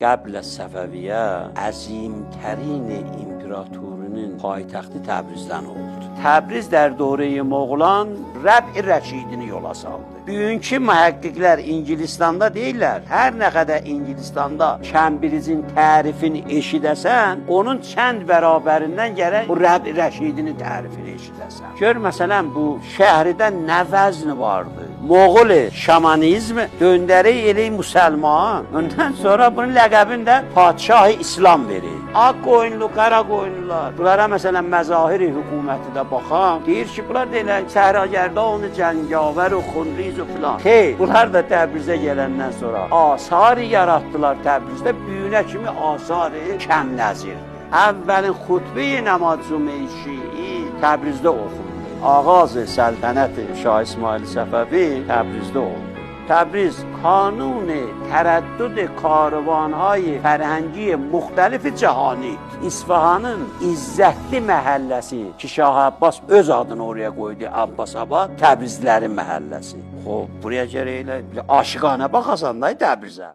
قبل Səfəviyyə əzimtərin imperatorunun paytaxtı Təbrizdən oldu. Təbriz در دوره Moğolan Rəb-i Rəşidini yola saldı. Bugünkü mühəqqqiqlər İngilistanda deyirlər, hər nə qədər İngilistanda Kəmbrizin tərifini eşidəsən, onun çənd bərabərindən gərək bu Rəb-i Rəşidini tərifini eşidəsən. Gör, məsələn, bu şəhridə nə vəzni vardı? Moğol şamanizm döndəri elə müsəlman. Ondan sonra bunun ləqəbini də Padşah-ı İslam verir. Ağ qoyunlu, qara qoyunlular. Bunlara məsələn məzahiri hökuməti də baxan, deyir ki, bunlar deyirlər, səhragərdə onu cəngavər, xunriz və filan. Xeyr, bunlar da Təbrizə gələndən sonra asarı yaratdılar Təbrizdə, büyünə kimi asarı kəm nəzirdir. Əvvəlin xutbə-i namaz cümə-i şii Təbrizdə oxundu. Ağaz-ı səltənət Şah İsmail Səfəvi Təbrizdə oldu. Təbriz kanun tərəddüd karvanhay fərhəngi müxtəlif cəhani. İsfahanın izzətli məhəlləsi ki, Şah Abbas öz adını oraya qoydu, Abbasabad, Təbrizlərin məhəlləsi. Xob, buraya gərək elə aşıqanə baxasan da Təbrizə.